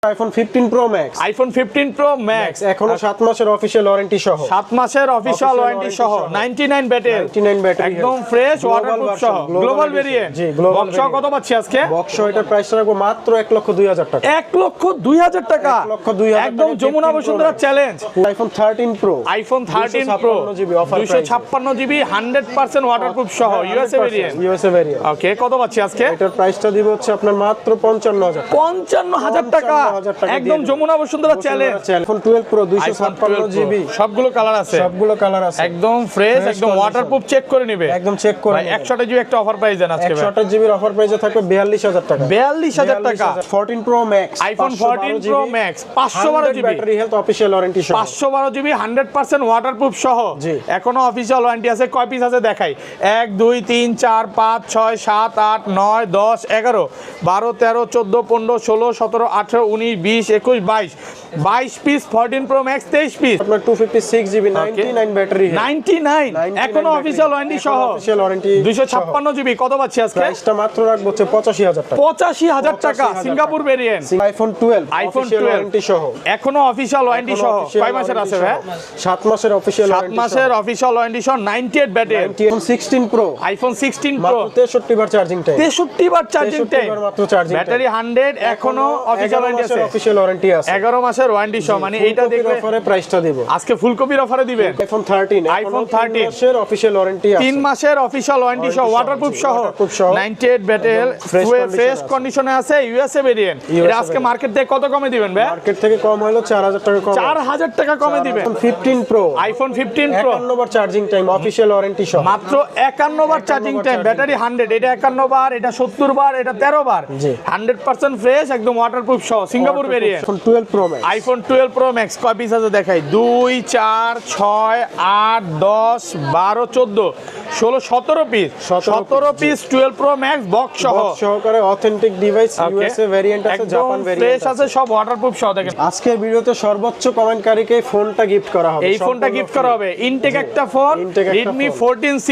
iPhone 15 Pro Max iPhone 15 Pro Max এখনো 7 মাসের official warranty সহ 7 মাসের অফিশিয়াল ওয়ারেন্টি সহ 99 ব্যাটারি 99 ব্যাটারি একদম ফ্রেশ ওয়াটারপ্রুফ সহ গ্লোবাল ভেরিয়েন্ট জি গ্লোবাল বক্স কত পাচ্ছি আজকে বক্স এটার প্রাইস রাখবো মাত্র 1,02,000 টাকা 1,02,000 টাকা 1,02,000 একদম Jamuna Bashundhara challenge iPhone 13 Pro iPhone 13 Pro 256 GB 100% waterproof সহ ইউএসএ ভেরিয়েন্ট ওকে কত পাচ্ছি আজকে এটার প্রাইসটা দিব হচ্ছে আপনার মাত্র 55,000 টাকা একদম Jamuna Bashundhara challenge iPhone 12 Pro 256 GB সবগুলো কালার আছে একদম ফ্রেশ একদম ওয়াটারপ্রুফ চেক করে নেবে একদম চেক করে ভাই 100 জিবি একটা অফার প্রাইস দেন আজকে 100 জিবির অফার প্রাইসে থাকবে 42000 টাকা 42000 টাকা 14 Pro Max iPhone 14 Pro Max 512 GB battery health official warranty সহ 512 জিবি 100% ওয়াটারপ্রুফ সহ জি। এখনো অফিশিয়াল ওয়ারেন্টি আছে কয় পিস আছে দেখাই 1 2 3 4 5 6 7 8 9 10 11 12 13 14 15 16 17 18 19 20 21 22 পিস 14 Pro Max 23 পিস আপনার 256 জিবি 99 ব্যাটারি 99 এখনো অফিশিয়াল ওয়ারেন্টি সহ অফিশিয়াল ওয়ারেন্টি 256 জিবি কত পাচ্ছি আজকে প্রাইসটা মাত্র রাখবো হচ্ছে 85000 টাকা 85000 টাকা Singapore variant iPhone 12 iPhone official 12 warranty সহ এখনো অফিশিয়াল ওয়ারেন্টি সহ কয় মাসের আছে ভাই 7 মাসের অফিশিয়াল 7 মাসের অফিশিয়াল ওয়ারেন্টি সহ 98 battery iPhone 16 Pro iPhone 16 Pro মাত্র 63 বার চার্জিং টাইম 63 বার চার্জিং টাইম মাত্র চার্জিং ব্যাটারি 100 এখনো অফিশিয়াল ওয়ারেন্টি আছে অফিশিয়াল ওয়ারেন্টি আছে 11 মাসের ওয়ারেন্টি সহ মানে এইটা দেখলে অফারে প্রাইসটা দেব আজকে ফুলকপির অফারে দিবেন iPhone 13 iPhone 13 মাসের অফিশিয়াল ওয়ারেন্টি আছে 3 মাসের অফিশিয়াল ওয়ারেন্টি সহ ওয়াটারপ্রুফ সহ 98 ব্যাটারি ফ্রেশ কন্ডিশনে আছে ইউএসএ ভেরিয়েন্ট এটা আজকে মার্কেট থেকে কত কমে দিবেন ভাই মার্কেট থেকে কম হলো 4000 টাকা কম 4000 টাকা কমে দিবেন 15 Pro iPhone 15 Pro 51 বার চার্জিং টাইম অফিশিয়াল ওয়ারেন্টি সহ মাত্র 51 বার চার্জিং টাইম ব্যাটারি 100 এটা 51 বার এটা 70 বার এটা 13 বার জি 100% ফ্রেশ একদম ওয়াটারপ্রুফ সহ Singapore variant iPhone 12 Pro Max iPhone 12 Pro Max কয় পিস আছে দেখাই 2 4 6 8 10 12 14 16 17 piece 17 piece 12 Pro Max box সহ সহকারে অথেন্টিক ডিভাইস ইউএসএ ভেরিয়েন্ট আছে জাপান ভেরিয়েন্ট ফ্রেশ আছে সব ওয়াটারপ্রুফ সহ দেখেন আজকের ভিডিওতে সর্বোচ্চ কমেন্টকারীকে ফোনটা গিফট করা হবে এই ফোনটা গিফট করা হবে ইনটেক একটা ফোন Redmi 14C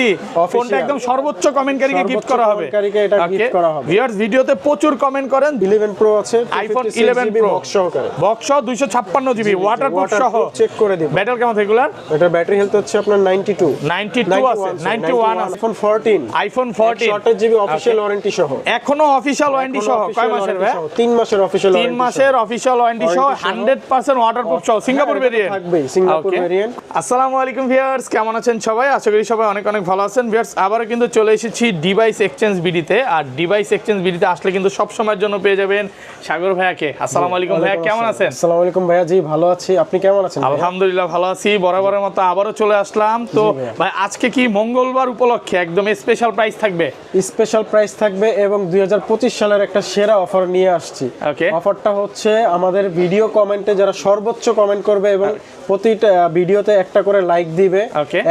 ফোনটা একদম সর্বোচ্চ কমেন্টকারীকে গিফট করা হবে কমেন্টকারীকে এটা গিফট করা হবে ভিউয়ার্স ভিডিওতে প্রচুর কমেন্ট করেন 11 Pro আছে iPhone 11 Pro বক্স সহকারে বক্স সহ 256 জিবি ওয়াটারপ্রুফ সহ চেক করে দিবেন ব্যাটারি কেমন রেগুলার এটা ব্যাটারি হেলথ হচ্ছে আপনার 92 আছে 91 আছে iPhone 14 iPhone 14 GB official warranty সহ এখনো অফিশিয়াল ওয়ারেন্টি সহ কয় মাসের ভাই 3 মাসের অফিশিয়াল 3 মাসের অফিশিয়াল ওয়ারেন্টি সহ 100% ওয়াটারপ্রুফ সহ সিঙ্গাপুর ভেরিয়েন্ট থাকবে সিঙ্গাপুর ভেরিয়েন্ট আসসালামু আলাইকুম ভিউয়ার্স কেমন আছেন সবাই আশা করি সবাই অনেক অনেক ভালো আছেন ভিউয়ার্স আবারো কিন্তু চলে এসেছি ডিভাইস এক্সচেঞ্জ বিডিতে আর ডিভাইস এক্সচেঞ্জ বিডিতে আসলে কিন্তু সব সময়ের জন্য পেয়ে যাবেন সাগর ভাইয়াকে আসসালামু আলাইকুম ভাইয়া কেমন আছেন আসসালামু আলাইকুম ভাইয়া জি ভালো আছি আপনি কেমন আছেন আলহামদুলিল্লাহ ভালো আছি বরাবরের মতো আবারো চলে আসলাম তো ভাই আজকে কি মঙ্গলবার উপলক্ষে একদম স্পেশাল প্রাইস থাকবে স্পেশাল প্রাইস থাকবে এবং 2025 সালের একটা সেরা অফার নিয়ে আসছি ওকে অফারটা হচ্ছে আমাদের ভিডিও কমেন্টে যারা সর্বোচ্চ কমেন্ট করবে এবং প্রতিটা ভিডিওতে একটা করে লাইক দিবে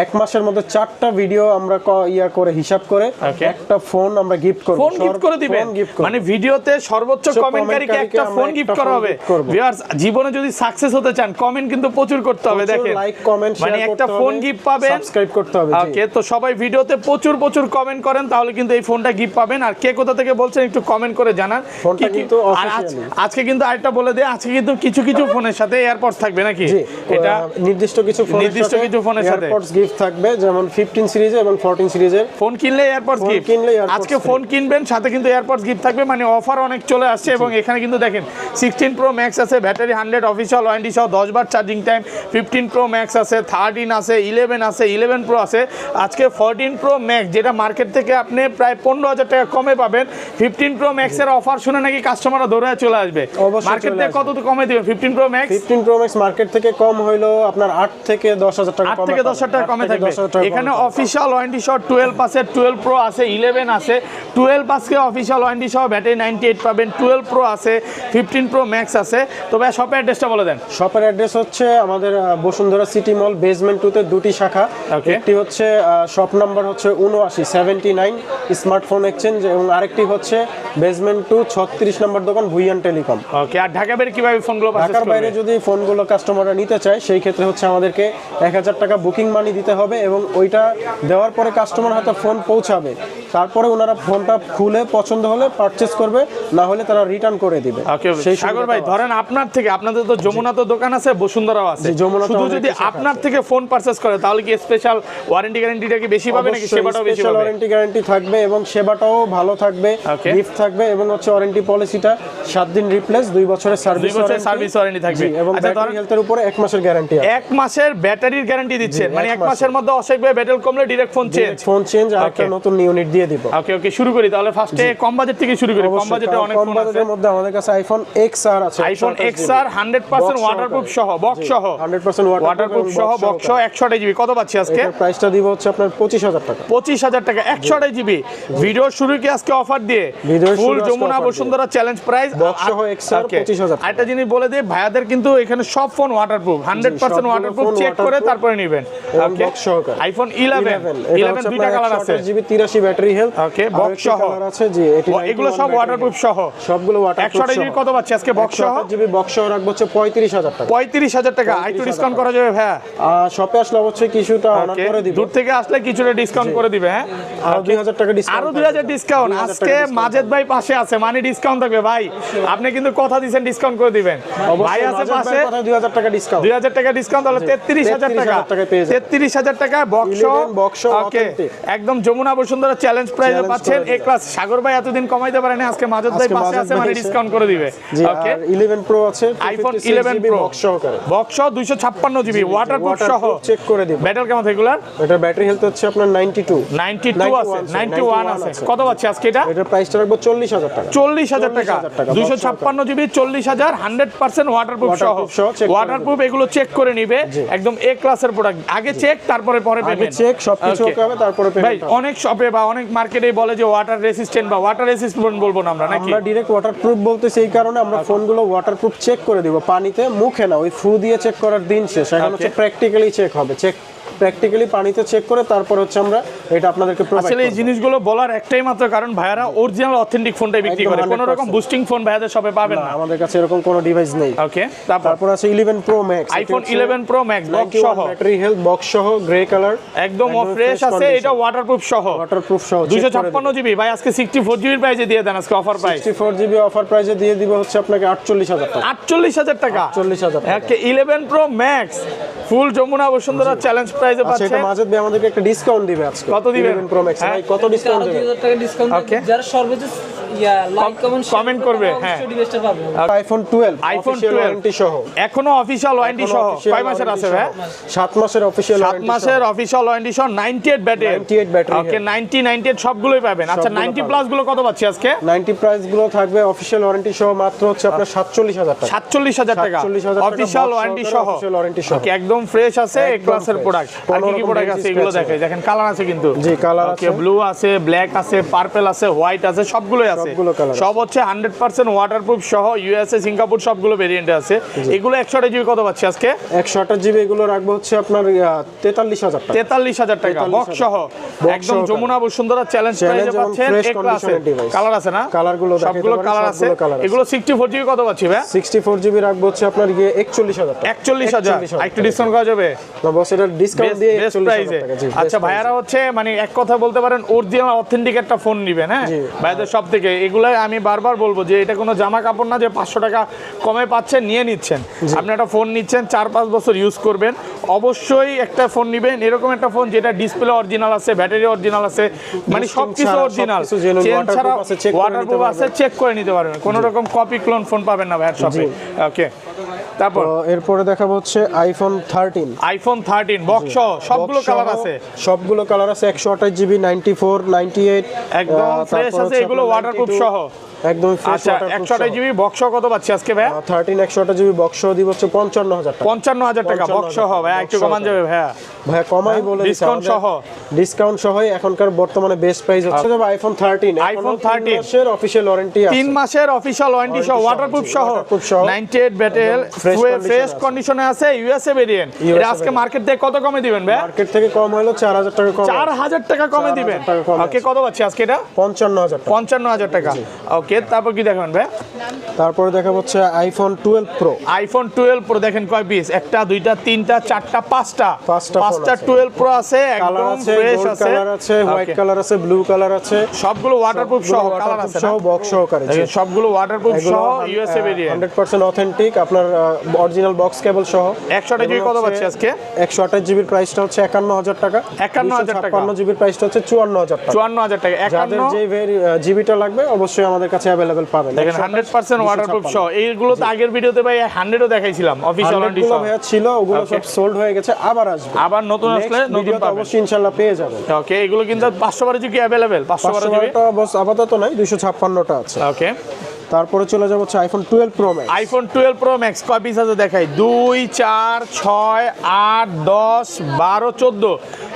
এক মাসের মধ্যে 4টা ভিডিও আমরা করে হিসাব করে একটা ফোন আমরা গিফট করব ফোন গিফট করে দিবেন মানে ভিডিওতে সর্বোচ্চ কমেন্টকারীকে একটা ফোন গিফট করা হবে ভিউয়ার্স জীবনে যদি সাকসেস হতে চান কমেন্ট কিন্তু প্রচুর করতে হবে দেখেন লাইক কমেন্ট মানে একটা ফোন গিফট পাবেন সাবস্ক্রাইব করতে হবে ওকে তো সবাই ভিডিওতে প্রচুর কমেন্ট করেন তাহলে কিন্তু এই ফোনটা গিফট পাবেন আর কে কোথা থেকে বলছেন একটু কমেন্ট করে জানান ফোনটা কিন্তু আজকে কিন্তু আরেকটা বলে দেই আজকে কিন্তু কিছু ফোনের সাথে এয়ারপডস থাকবে নাকি এটা নির্দিষ্ট কিছু ফোনের সাথে এয়ারপডস গিফট থাকবে যেমন 15 সিরিজে এবং 14 সিরিজের ফোন কিনলে এয়ারপডস গিফট আজকে ফোন কিনবেন সাথে কিন্তু এয়ারপডস গিফট থাকবে মানে অফার অনেক চলে আসছে এবং এখানে কিন্তু দেখেন 16 Pro Max আছে ব্যাটারি 100 অফিশিয়াল ওয়ারেন্টি সহ 10 বার চার্জিং টাইম 15 Pro Max আছে 13 আছে 11 আছে 11 Pro আছে আজকে 14 Pro Max যেটা মার্কেট থেকে আপনি প্রায় 15000 টাকা কমে পাবেন 15 Pro Max এর অফার শুনে নাকি কাস্টমাররা দৌড়ে চলে আসবে মার্কেট থেকে কত কমে দিবেন 15 Pro Max মার্কেট থেকে কম হইলো আপনার 8 থেকে 10000 টাকা 8 থেকে 10000 টাকা কমে থাকবে এখানে অফিশিয়াল ওয়ারেন্টি সহ 12 আছে 12 Pro আছে 11 আছে 12 আজকে অফিশিয়াল ওয়ারেন্টি সহ ব্যাটারি 98 পাবেন 12 Pro আছে 15 Pro Max আছে তো ভাই সব শপের অ্যাড্রেসটা বলে দেন। শপের অ্যাড্রেস হচ্ছে আমাদের বসুন্ধরা সিটি মল বেসমেন্ট 2 তে দুটি শাখা। একটি হচ্ছে শপ নাম্বার হচ্ছে 79 স্মার্টফোন এক্সচেঞ্জ এবং আরেকটি হচ্ছে বেসমেন্ট 2 36 নম্বর দোকান ভুইয়ান টেলিকম। ওকে, আর ঢাকা বাইরে কিভাবে ফোনগুলো পারচেজ করবে? ঢাকার বাইরে যদি ফোনগুলো কাস্টমাররা নিতে চায় সেই ক্ষেত্রে হচ্ছে আমাদেরকে 1000 টাকা বুকিং মানি দিতে হবে এবং ওইটা দেওয়ার পরে কাস্টমার হাতে ফোন পৌঁছাবে, তারপরে ওনারা ফোনটা খুলে পছন্দ হলে পারচেজ করবে, না হলে তারা রিটার্ন করে দিবে। ওকে সাগর ভাই, ধরেন আপনার থেকে, আপনাদের তো যমুনা তো দোকান আছে, বসুন্ধরাও আছে, শুধু যদি আপনার থেকে ফোন পারচেজ করে তাহলে কি স্পেশাল ওয়ারেন্টি গ্যারান্টিটা কি বেশি পাবে নাকি সেবাটাও বেশি পাবে? ওয়ারেন্টি গ্যারান্টি থাকবে এবং সেবাটাও ভালো থাকবে, গিফট থাকবে এবং হচ্ছে ওয়ারেন্টি পলিসিটা 7 দিন রিপ্লেস, 2 বছরের সার্ভিস ওয়ারেন্টি থাকবে এবং ব্যাটারি হেলথের উপরে 1 মাসের গ্যারান্টি আছে। 1 মাসের ব্যাটারির গ্যারান্টি দিচ্ছেন, মানে 1 মাসের মধ্যে অসুখ ভাই ব্যাটারি কমলে ডাইরেক্ট ফোন চেঞ্জ আর একটা নতুন ইউনিট দিয়ে দিব। ওকে শুরু করি তাহলে ফার্স্টে কম বাজেট থেকে শুরু করি। কম বাজেটে অনেক ফোন আছে। কম বাজেটের মধ্যে আমাদের কাছে আইফোন XR আছে। আইফোন XR 100% ওয়াটারপ্রুফ সহ, বক্স সহ 100% ওয়াটারপ্রুফ সহ, বক্স সহ 128 জিবি। কত পাচ্ছি আজকে? এর প্রাইসটা দিব হচ্ছে আপনার 25000 টাকা। 25000 টাকা 128 জিবি। ভিডিও শুরু কি আজকে অফার দিয়ে full Jamuna Bashundhara challenge price box সহ XR 25000 টাকা। আরেকটা জিনিস বলে দেই, ভাইয়াদের কিন্তু এখানে সব ফোন ওয়াটারপ্রুফ, 100% ওয়াটারপ্রুফ চেক করে তারপরে নেবেন। বক্স সহকারে আইফোন 11 দুইটা কালার আছে, 8GB 83 ব্যাটারি হেলথ। ওকে, বক্স সহ কালার আছে জি, এগুলো সব ওয়াটারপ্রুফ সহ, সবগুলো ওয়াটারপ্রুফ। 128 জিবি কত পাচ্ছি আজকে বক্স সহ? 128 জিবি বক্স সহ রাখবো হচ্ছে 35000 টাকা। 35000 টাকা। একটু ডিসকাউন্ট করা যাবে ভাইয়া? শপে আসলে অবশ্যই কিছুটা অনার করে দিব। দূর থেকে আসলে কিছুটা ডিসকাউন্ট করে দিবে। হ্যাঁ, আর 2000 টাকা ডিসকাউন্ট। আরো 2000 ডিসকাউন্ট। আজকে মাজেদ ভাই পাশে আছে, মানে ডিসকাউন্ট থাকবে ভাই। আপনি কিন্তু কথা দিবেন ডিসকাউন্ট করে দিবেন। ভাই আছে পাশে, 2000 টাকা ডিসকাউন্ট। 2000 টাকা ডিসকাউন্ট তাহলে 33000 টাকা। 33000 টাকা বক্স। ওকে, একদম যমুনা বসুন্ধরা চ্যালেঞ্জ প্রাইসে পাচ্ছেন। এ ক্লাস সাগর ভাই এতদিন কমাইতে পারেনি, আজকে মাজেদ ভাই পাশে আছে, মানে ডিসকাউন্ট করে দিবে। ওকে, 11 প্রো আছে, আইফোন 11 প্রো বক্স সহকারে, বক্স সহ 256 জিবি ওয়াটারপ্রুফ সহ চেক করে দিব। ব্যাটারি কেমন এগুলার? এটা ব্যাটারি হেলথ হচ্ছে আপনার 92 আছে, 91 আছে। কত পাচ্ছি আজকে এটা? এটা প্রাইসটা রাখবো 40000 টাকা। 40000 টাকা 256 জিবি 40000 100% ওয়াটারপ্রুফ সহ। ওয়াটারপ্রুফ এগুলো চেক করে নিবে, একদম এ ক্লাসের প্রোডাক্ট। আগে চেক তারপরে পরে পেমেন্ট। চেক সবকিছু হবে তারপরে পেমেন্ট। ভাই অনেক শপে বা অনেক মার্কেটেই বলে যে ওয়াটার রেসিস্ট্যান্ট বা ওয়াটার রেসিস্ট্যান্ট বলবো না আমরা, নাকি? আমরা ডাইরেক্ট ওয়াটারপ্রুফ বলতেছি এই কারণে আমরা ফোনগুলো ওয়াটারপ্রুফ চেক করে দিব, পানিতে, মুখে না। ওই ফু দিয়ে চেক করার দিন শেষ, এখন হচ্ছে প্র্যাকটিক্যালি চেক হবে। প্র্যাকটিক্যালি পানিতে চেক করে তারপর হচ্ছে আমরা এটা আপনাদেরকে প্রোভাইড করব। আসলে এই জিনিসগুলো বলার একটাই মাত্র কারণ, ভাইয়ারা অরিজিনাল অথেন্টিক ফোনটাই বিক্রি করে, কোনো রকম বুস্টিং ফোন ভাইয়াদের শপে পাবেন না। আমাদের কাছে এরকম কোনো ডিভাইস নেই। ওকে, তারপর আছে 11 pro max, iPhone 11 pro max box সহ, ব্যাটারি হেলথ বক্স সহ, গ্রে কালার, একদম ফ্রেশ আছে। এটা ওয়াটারপ্রুফ সহ 256 জিবি। ভাই আজকে 64 জিবির প্রাইসে দিয়ে দেন আজকে অফার প্রাইস। 64 জিবি অফার প্রাইসে দিয়ে দিব হচ্ছে আপনাকে 48000 টাকা। 48000 টাকা। 48000 টাকা। Okay, 11 pro max full Jamuna Bashundhara challenge প্রাইসে পাচ্ছেন। সেটা মাজেদ ভাই আমাদেরকে একটা ডিসকাউন্ট দিবে আজকে। কত দিবেন? 11 প্রো ম্যাক্স ভাই কত ডিসকাউন্ট দিবেন? 2000 টাকা ডিসকাউন্ট। ওকে, যারা সর্বোচ্চ লাইক কমেন্ট করবে, হ্যাঁ, ডিভাইসটা পাবে। আইফোন 12 ওয়ারেন্টি সহ, এখনো অফিশিয়াল ওয়ারেন্টি সহ। কয় মাসের আছে ভাই? 7 মাসের অফিশিয়াল 7 মাসের অফিশিয়াল ওয়ারেন্টি সহ 98 ব্যাটারি। ওকে, 98 সবগুলোই পাবেন। আচ্ছা, 90 প্লাস গুলো কত পাচ্ছি আজকে? 90 প্রাইস গুলো থাকবে অফিশিয়াল ওয়ারেন্টি সহ মাত্র হচ্ছে আপনার 47000 টাকা। 47000 টাকা অফিশিয়াল ওয়ারেন্টি সহ। ওকে, একদম ফ্রেশ আছে, এ ক্লাসের প্রোডাক্ট। আর কি প্রোডাক্ট আছে এগুলো দেখাই, দেখেন কালার আছে কিন্তু। জি, কালার আছে, ব্লু আছে, ব্ল্যাক আছে, পার্পল আছে, হোয়াইট আছে, সবগুলোই আছে। সব হচ্ছে 100% ওয়াটারপ্রুফ সহ, ইউএসএ, সিঙ্গাপুর সবগুলো ভেরিয়েন্টে আছে। এগুলো 128 জিবি কত পাচ্ছি আজকে? 128 জিবি এগুলো রাখবো হচ্ছে আপনার 43000 টাকা। 43000 টাকা বক্স সহ, একদম যমুনা বসুন্ধরা চ্যালেঞ্জ প্রাইসে পাচ্ছেন। এ ক্লাসে কালার আছে না? কালারগুলো সবগুলো কালার আছে। এগুলো 64 জিবি কত পাচ্ছি ভাই? 64 জিবি রাখবো হচ্ছে আপনার 41000 টাকা। 41000 একটু ডিসকাউন্ট করা যাবে? না বস, এটা ডিসকাউন্ট দিয়ে 41000 টাকা। জি, আচ্ছা, ভাইয়ারা হচ্ছে মানে এক কথা বলতে পারেন অরিজিনাল অথেন্টিক একটা ফোন নেবেন। হ্যাঁ, ভাইয়াদের সব থেকে এগুলাই আমি বারবার বলবো যে এটা কোনো জামা কাপড় না যে 500 টাকা কমে পাচ্ছেন নিয়ে নিচ্ছেন। আপনি একটা ফোন নিচ্ছেন 4-5 বছর ইউজ করবেন, অবশ্যই একটা ফোন নেবেন এরকম একটা ফোন যেটা ডিসপ্লে অরিজিনাল আছে, ব্যাটারি অরিজিনাল আছে, মানে সবকিছু অরিজিনাল, চেন ছাড়া ওয়াটারপ্রুফ আছে, চেক করে নিতে পারবেন। কোনো রকম কপি ক্লোন ফোন পাবেন না ভাইয়ার শপে। ওকে, তারপর এরপরে দেখাবো হচ্ছে আইফোন 13 বক্স সহ, সবগুলো কালার আছে, 128 জিবি 94 98 একদম ফ্রেশ আছে। এগুলো ওয়াটারপ্রুফ সহ একদম ফ্রেশ আচ্ছা 128 জিবি বক্স কত পাচ্ছি আজকে ভাই? 13 128 জিবি বক্স দিব হচ্ছে 55000 টাকা। 55000 টাকা বক্স সহ ভাই, একটু কমান যাবে ভাই? ভাই কমাই বলে ডিসকাউন্ট সহ, ডিসকাউন্ট সহ এখনকার বর্তমানে বেস্ট প্রাইস হচ্ছে যাবে আইফোন 13। আইফোন 13 মাসের অফিশিয়াল ওয়ারেন্টি আছে, 3 মাসের অফিশিয়াল ওয়ারেন্টি সহ, ওয়াটারপ্রুফ সহ, 98 ব্যাটেল, ফ্রেশ কন্ডিশনে আছে, ইউএসএ ভেরিয়েন্ট। এটা আজকে মার্কেট থেকে কত কমে দিবেন ভাই? মার্কেট থেকে কম হলো 4000 টাকা কম, 4000 টাকা কমে দিবেন। ওকে, কত পাচ্ছি আজকে এটা? 55000 টাকা। 55000 টাকা। ওকে, তারপর কি দেখাবেন ভাই? তারপরে দেখা হচ্ছে আইফোন 12 প্রো। আইফোন 12 প্রো দেখেন কয় পিস, একটা দুইটা তিনটা চারটা পাঁচটা, পাঁচটা 12 প্রো আছে, কালার একদম আছে, ফ্রেশ গোল্ড আছে, কালার আছে, হোয়াইট কালার আছে, ব্লু কালার আছে, সবগুলো ওয়াটারপ্রুফ সহ কালার আছে, সহ বক্স সহকারে সবগুলো ওয়াটারপ্রুফ সহ, ইউএসএ ভেরিয়েন্ট, 100% অথেন্টিক, আপনার অরিজিনাল বক্স কেবল সহ। 128 জিবি কত পাচ্ছি আজকে? 128 জিবির প্রাইসটা হচ্ছে 51000 টাকা। 51000 টাকা। 256 জিবির প্রাইসটা হচ্ছে 54000 টাকা। 54000 টাকা। যাদের যে জিবিটা লাগবে অবশ্যই আমাদের কাছে अवेलेबल পাবেন। দেখেন 100% ওয়াটারপ্রুফ সহ। এইগুলো তো আগের ভিডিওতে ভাই 100ও দেখাইছিলাম অফিশিয়াল ওয়ারেন্টি সহ। ভাইয়া ছিল, ওগুলো সব সোল্ড হয়ে গেছে, আবার আসবে, আবার নতুন আসলে নতুন পাবেন অবশ্যই ইনশাআল্লাহ পেয়ে যাবেন। ওকে, এগুলো কিন্তু 512 জিবি अवेलेबल, 512 জিবি টা বস আপাতত নাই, 256টা আছে। ওকে, তারপরে চলে যাব হচ্ছে iPhone 12 pro max. IPhone 12 pro max কয় পিস আছে দেখাই? 2 4 6 8 10 12 14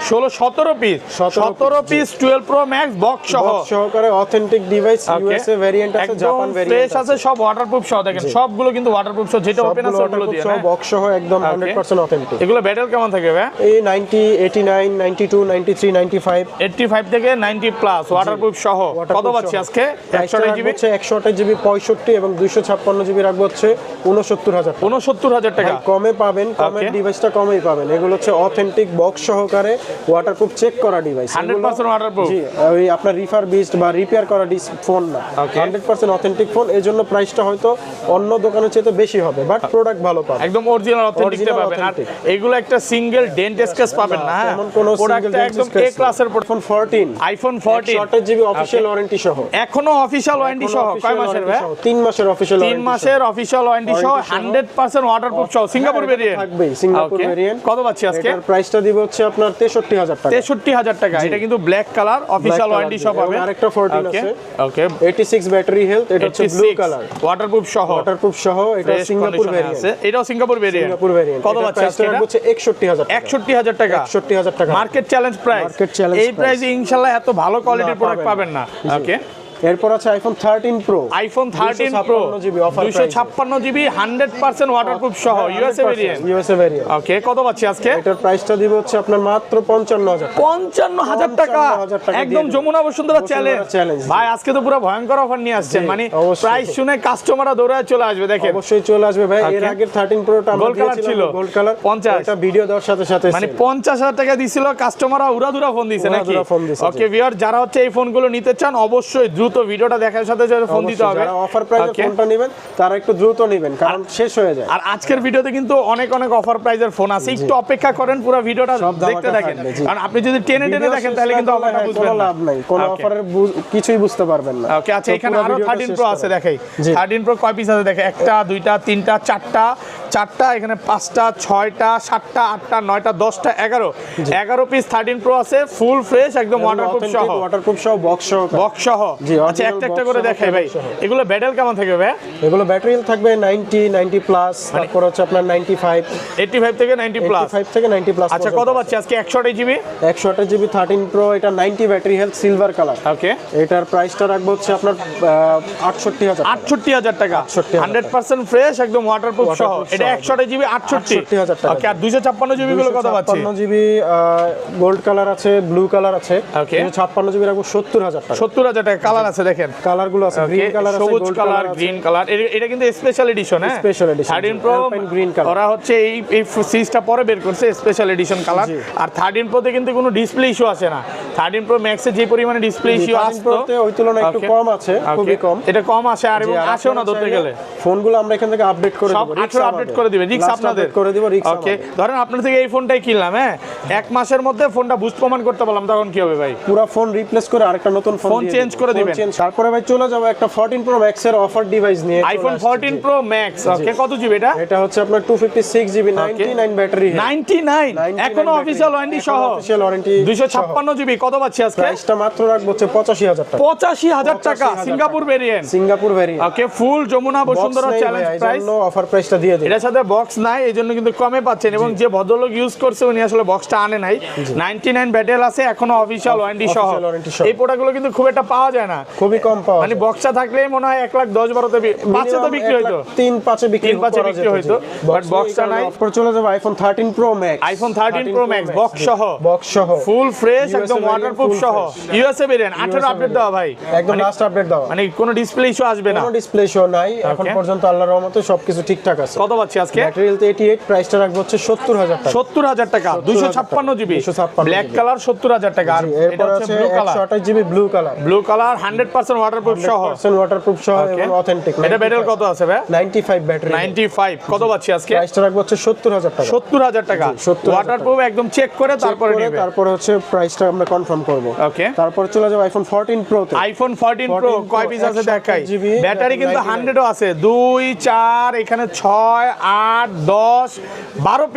16 17 piece, 17 piece 12 pro max box সহ সহকারে অথেন্টিক ডিভাইস, ইউএসএ ভেরিয়েন্ট আছে, জাপান ভেরিয়েন্ট ফ্রেশ আছে, সব ওয়াটারপ্রুফ সহ। দেখেন সবগুলো কিন্তু ওয়াটারপ্রুফ সহ, যেটা ওপেন আছে ওগুলো দিয়ে সব বক্স সহ একদম 100% অথেন্টিক। এগুলো ব্যাটেল কেমন থাকে ভাই? এই 90 89 92 93 95 85 থেকে 90 প্লাস ওয়াটারপ্রুফ সহ। কত পাচ্ছি আজকে? 128 জিবি হচ্ছে 128 জিবি 65 এবং 256 জিবি রাখবো হচ্ছে 69000 টাকা। 69000 টাকা কমে পাবেন, কমের ডিভাইসটা কমেই পাবেন। এগুলো হচ্ছে অথেন্টিক বক্স সহকারে ওয়াটারপ্রুফ চেক করা ডিভাইস, 100% ওয়াটারপ্রুফ। জি, ওই আপনার রিফারবিশড বা রিপেয়ার করা ফোন না, 100% অথেন্টিক ফোন। এই জন্য প্রাইসটা হয়তো অন্য দোকানের চেয়ে বেশি হবে, বাট প্রোডাক্ট ভালো পাবেন, একদম অরিজিনাল অথেন্টিকটা পাবেন। আর এগুলো একটা সিঙ্গেল ডেন্ট স্ক্র্যাচ পাবেন না, এমন কোন প্রোডাক্টটা একদম এ ক্লাসের। IPhone 14, iPhone 14 128 GB official warranty সহ, এখনো অফিশিয়াল ওয়ারেন্টি সহ। কয় মাসের ভাই? 3 মাসের অফিশিয়াল 3 মাসের অফিশিয়াল ওয়ারেন্টি সহ, 100% ওয়াটারপ্রুফ সহ, সিঙ্গাপুর ভেরিয়েন্ট থাকবে। সিঙ্গাপুর ভেরিয়েন্ট কত পাচ্ছি আজকে? এটার প্রাইসটা দিব হচ্ছে আপনার 63000 টাকা। 63000 টাকা। এটা কিন্তু ব্ল্যাক কালার, অফিশিয়াল ওয়ারেন্টি সহ পাবেন। আরেকটা 14 আছে, ওকে, 86 ব্যাটারি হেলথ, এটা হচ্ছে ব্লু কালার, ওয়াটারপ্রুফ সহ, ওয়াটারপ্রুফ সহ। এটা সিঙ্গাপুর ভেরিয়েন্ট, এটাও সিঙ্গাপুর ভেরিয়েন্ট। সিঙ্গাপুর ভেরিয়েন্ট কত পাচ্ছি আজকে? এটা হচ্ছে 61000 টাকা। 61000 টাকা, 61000 টাকা market challenge price. Market challenge এই প্রাইসে ইনশাআল্লাহ এত ভালো কোয়ালিটির প্রোডাক্ট পাবেন না। ওকে, এরপর আছে iPhone 13 pro. IPhone 13 pro 256 GB 100% waterproof সহ, USA variant. USA variant. Okay, কত পাচ্ছি আজকে? এটার প্রাইসটা দিব হচ্ছে আপনার মাত্র 55000 টাকা। 55000 টাকা, 55000 টাকা একদম যমুনা বসুন্ধরা চ্যালেঞ্জ। চ্যালেঞ্জ ভাই আজকে তো পুরো ভয়ঙ্কর অফার নিয়ে আসছেন, মানে প্রাইস শুনে কাস্টমাররা দৌড়ায় চলে আসবে। দেখেন অবশ্যই চলে আসবে ভাই। এর আগের 13 প্রোটা আমরা গোল্ড কালার ছিল, গোল্ড কালার 50, এটা ভিডিও দেওয়ার সাথে সাথে মানে 50000 টাকা দিছিল, কাস্টমাররা উড়াধুরা ফোন দিছে নাকি? ওকে ভিউয়ার, যারা হচ্ছে এই ফোনগুলো নিতে চান অবশ্যই দ্রুত ভিডিওটা দেখার সাথে সাথে ফোন দিতে হবে। যারা অফার প্রাইসে ফোনটা নেবেন তারা একটু দ্রুত নেবেন, কারণ শেষ হয়ে যায়। আর আজকের ভিডিওতে কিন্তু অনেক অনেক অফার প্রাইজের ফোন আছে, একটু অপেক্ষা করেন, পুরো ভিডিওটা দেখতে থাকেন। কারণ আপনি যদি টেনে টেনে দেখেন তাহলে কিন্তু অফারটা বুঝবেন না, লাভ নাই, কোন অফারের কিছুই বুঝতে পারবেন না। ওকে, আচ্ছা এখানে আরো 13 প্রো আছে দেখাই। 13 প্রো কয় পিস আছে দেখে? একটা দুইটা তিনটা চারটা, এখানে 5টা 6টা 7টা 8টা 9টা 10টা 11 পিস 13 প্রো আছে, ফুল ফ্রেশ একদম ওয়াটারপ্রুফ সহ বক্স সহ। আচ্ছা একটা একটা করে দেখাই ভাই। এগুলো ব্যাটেল কেমন থাকবে ভাই? এগুলো ব্যাটারি থাকবে 90 প্লাস, তারপর হচ্ছে আপনার 95 85 থেকে 90 প্লাস। 85 থেকে 90 প্লাস। আচ্ছা কত পাচ্ছি আজকে? 128 জিবি 128 জিবি 13 প্রো, এটা 90 ব্যাটারি হেলথ, সিলভার কালার। ওকে, এটার প্রাইসটা রাখবো হচ্ছে আপনার 68000 টাকা। 100% ফ্রেশ একদম ওয়াটারপ্রুফ সহ। এটা 128 জিবি 68000 টাকা। ওকে, আর 256 জিবি গুলো কত পাচ্ছি? 256 জিবি গোল্ড কালার আছে, ব্লু কালার আছে। ওকে, 256 জিবি রাখবো 70000 টাকা। 70000 টাকা। কালার আছে দেখেন, কালারগুলো আছে, গ্রিন কালার আছে, সবুজ কালার, গ্রিন কালার। এটা কিন্তু স্পেশাল এডিশন, হ্যাঁ special edition 13 pro green colour. ওরা হচ্ছে এই সিরিজটা পরে বের করছে, স্পেশাল এডিশন কালার। আর 13 প্রোতে কিন্তু কোনো ডিসপ্লে ইস্যু আসে না। 13 প্রো ম্যাক্সে যে পরিমাণে ডিসপ্লে ইস্যু আসতো ওই তুলনায় একটু কম আছে, খুবই কম। এটা কম আসে, আর এবং আসেও না ধরতে গেলে। ফোনগুলো আমরা এখান থেকে আপডেট করে দেব, আপডেট করে দিবেন, রিস্ক Last আপনাদের update করে দিব, রিস্ক ওকে ধরেন আপনার থেকে এই ফোনটাই কিনলাম, হ্যাঁ 1 মাসের মধ্যে ফোনটা বুস্ট প্রমাণ করতে পারলাম, তখন কি হবে ভাই? পুরো ফোন রিপ্লেস করে আরেকটা নতুন ফোন চেঞ্জ করে দিবেন। তারপরে ভাই চলে যাবো একটা 14 Pro Max এর অফার ডিভাইস নিয়ে। আইফোন 14 Pro Max ওকে কত জিবি এটা? এটা হচ্ছে আপনার 256 জিবি 99 ব্যাটারি, 99 এখনো অফিশিয়াল ওয়ারেন্টি সহ, অফিশিয়াল ওয়ারেন্টি 256 জিবি। কত পাচ্ছি আজকে? প্রাইসটা মাত্র রাখবো হচ্ছে 85000 টাকা। 85000 টাকা Singapore variant, Singapore variant okay full Jamuna Bashundhara challenge price. Offer প্রাইসটা দিয়ে দিই। এটার সাথে বক্স নাই, এইজন্য কিন্তু কমে পাচ্ছেন, এবং যে ভদ্রলোক ইউজ করছে উনি আসলে বক্সটা আনে নাই। 99 ব্যাটেল আছে এখনো অফিশিয়াল ওয়ারেন্টি সহ। এই প্রোডাক্টগুলো কিন্তু খুব একটা পাওয়া যায় না, খুবই কম পাওয়া মানে বক্সটা থাকলেই মনে হয় 1,10,12 তে 5 তো বিক্রি হইতো, 3-5 বিক্রি হইতো, বাট বক্সটা নাই। তারপর চলে যাবে iPhone 13 Pro Max। IPhone 13 Pro Max box সহ ফুল ফ্রেশ একদম ওয়াটারপ্রুফ সহ, ইউএসএ ভেরিয়েন্ট 18 আপডেট দাও ভাই, একদম লাস্ট আপডেট দাও, মানে কোনো ডিসপ্লে ইস্যু আসবে না, কোনো ডিসপ্লে শো নাই এখন পর্যন্ত, আল্লাহর রহমতে সবকিছু ঠিকঠাক আছে। কত পাচ্ছি আজকে? ব্যাটারি হেলথ 88, প্রাইসটা রাখবো হচ্ছে 70000 টাকা। 70000 টাকা 256 জিবি ব্ল্যাক কালার 70000 টাকা। আর এটা এরপর হচ্ছে আছে blue colour, 128 GB blue colour, 100% waterproof সহ, ওয়াটারপ্রুফ সহ এবং অথেন্টিক। এটা ব্যাটারি কত আছে ভাই? 95 ব্যাটারি, 95 কত পাচ্ছি আজকে? প্রাইসটা রাখবো হচ্ছে 70000 টাকা। 70000 টাকা ওয়াটারপ্রুফ একদম চেক করে তারপরে নেবে, তারপরে হচ্ছে প্রাইসটা আমরা কনফার্ম করব। ওকে তারপর চলে যাবো আইফোন 14 Pro তে। আইফোন 14 Pro কয় পিস আছে দেখাই। 128 GB ব্যাটারি কিন্তু 100 ও আছে, 2 4 এখানে 6 8 10 12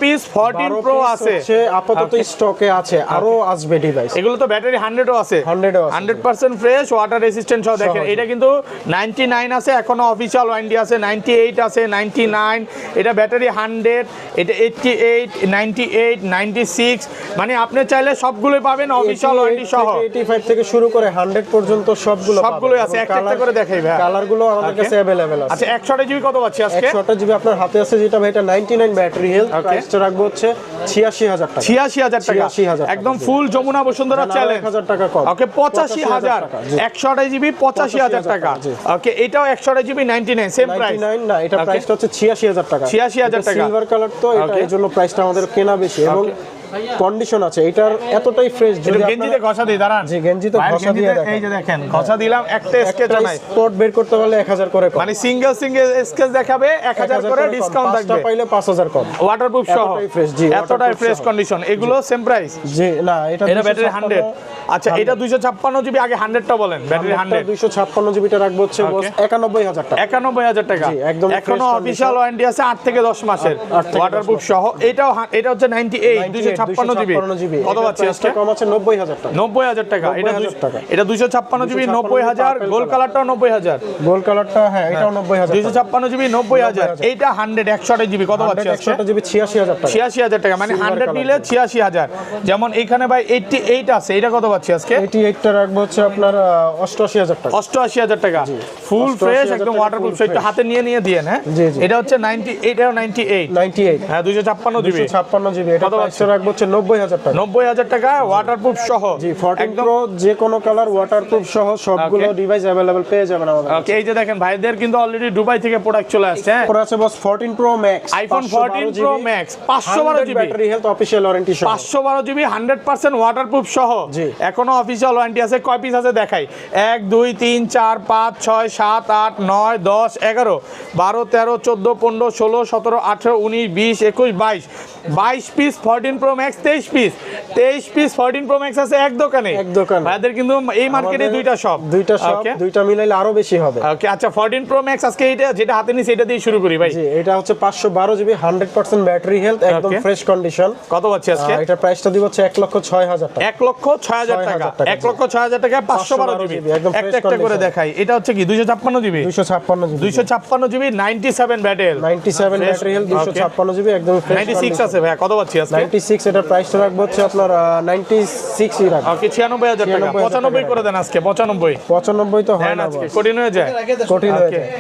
পিস 14 Pro আছে, আপাতত স্টকে আছে, আরো আসবে ডিভাইস। এগুলো তো ব্যাটারি 100 ও আছে, 100% ফ্রেশ ওয়াটার রেসিস্ট্যান্ট সহ। দেখেন এটা কিন্তু 99 আছে, এখনো অফিশিয়াল ওয়ারেন্টি আছে, 98 আছে, 99, এটা ব্যাটারি 100, এটা 88 98 96, মানে আপনি চাইলে সবগুলোই পাবেন অফিশিয়াল ওয়ারেন্টি সহ। 85 থেকে শুরু করে 100 পর্যন্ত সবগুলোই আছে, একটা করে দেখাই ভাই। কালারগুলো আমাদের কাছে अवेलेबल আছে। আচ্ছা 128 জিবি কত পাচ্ছি আজকে? 128 জিবি আপনার হাতে আছে যেটা ভাই, এটা 99 ব্যাটারি হেলথ, প্রাইসটা রাখবো হচ্ছে 86000 টাকা। 86000 টাকা 86000 একদম ফুল যমুনা বসুন্ধরা চ্যালেঞ্জ, 1000 টাকা কম। ওকে 85000 128 জিবি 85000 টাকা। ওকে এটাও 128 জিবি 99 সেম প্রাইস। 99 না, এটা প্রাইসটা হচ্ছে 86000 টাকা। 86000 টাকা সিলভার কালার তো, এটা এর জন্য প্রাইসটা আমাদের কেনা বেশি এবং কন্ডিশন আছে এটার এতটাই ফ্রেশ। যদি গেঞ্জিতে ঘষা দিই দাঁড়ান, জি গেঞ্জিতে ঘষা দিয়ে দেখেন, এই যে দেখেন ঘষা দিলাম, একটা স্কেচ নাই, স্পট বের করতে পারলে 1000 করে কম, মানে সিঙ্গেল স্কেচ দেখাবে 1000 করে ডিসকাউন্ট থাকবে, পাইলে 5000 কম, ওয়াটারপ্রুফ সহ, এতটাই ফ্রেশ। জি এতটাই ফ্রেশ কন্ডিশন। এগুলো সেম প্রাইস? জি না, এটা ব্যাটারি 100। আচ্ছা এটা 256 জিবি, আগে 100টা বলেন, ব্যাটারি 100, 256 জিবিটা রাখবো হচ্ছে 91000 টাকা। 91000 টাকা একদম এখনো অফিশিয়াল ওয়ারেন্টি আছে 8 থেকে 10 মাসের ওয়াটারপ্রুফ সহ। এটাও এটা হচ্ছে 98 256 জিবি কত পাচ্ছি আজকে? কম আছে 90000 টাকা। 90000 টাকা এটা 90000 টাকা। এটা 256 জিবি 90000, গোল্ড কালারটাও 90000, গোল্ড কালারটা হ্যাঁ এটাও 90000 256 জিবি 90000, এইটা 100 128 জিবি কত পাচ্ছি আজকে? 128 জিবি 86000 টাকা। 86000 টাকা, মানে 100 নিলে 86000। যেমন এখানে ভাই 88 আছে, এটা কত পাচ্ছি আজকে? 88টা রাখবো হচ্ছে আপনার 88000 টাকা। 88000 টাকা ফুল ফ্রেশ একদম ওয়াটারপ্রুফ, একটু হাতে নিয়ে দিয়েন। হ্যাঁ এটা হচ্ছে 90, এটাও 98 হ্যাঁ 256 জিবি 256 জিবি, এটা প্রাইসটা রাখবো হচ্ছে 90000 টাকা। 90000 টাকা ওয়াটারপ্রুফ সহ। জি 14 Pro যে কোনো কালার ওয়াটারপ্রুফ সহ সবগুলো ডিভাইস अवेलेबल পেয়ে যাবেন আমাদের। ওকে এই যে দেখেন ভাইদের কিন্তু অলরেডি দুবাই থেকে প্রোডাক্ট চলে আসছে। হ্যাঁ পরে আছে বস 14 Pro Max, iPhone 14 Pro Max 512 GB battery health official warranty সহ, 512 জিবি 100% ওয়াটারপ্রুফ সহ। জি এখনো অফিশিয়াল ওয়ারেন্টি আছে। কয় পিস আছে দেখাই, 1 2 3 4 5 6 7 8 9 10 11 12 13 14 15 16 17 18 19 20 21 22 piece 14 Pro Max, 23 piece 14 Pro Max আছে এক দোকানে। ভাইদের কিন্তু এই মার্কেটে দুইটা শপ, দুইটা মিলাইলে আরো বেশি হবে। ওকে আচ্ছা 14 Pro Max আজকে এটা যেটা হাতে নিছি এটা দিয়ে শুরু করি ভাই। জি এটা হচ্ছে 512 জিবি 100% ব্যাটারি হেলথ, একদম ফ্রেশ কন্ডিশন। কত পাচ্ছি আজকে? এটা প্রাইসটা দিব হচ্ছে 1,06,000 টাকা। 1,06,000 টাকা 1,06,000 টাকা 512 জিবি একদম একটা করে দেখাই। এটা হচ্ছে কি 256 GB 256 GB 97 battery 97 battery health 256 GB একদম ফ্রেশ। 96 আছে ভাই, কত পাচ্ছি আজকে? 96 এটা প্রাইসটা রাখবো হচ্ছে আপনার 96 ই রাখবো। ওকে 96000 টাকা 95 করে দেন আজকে। 95 তো হয় না আজকে, কঠিন হয়ে যায়।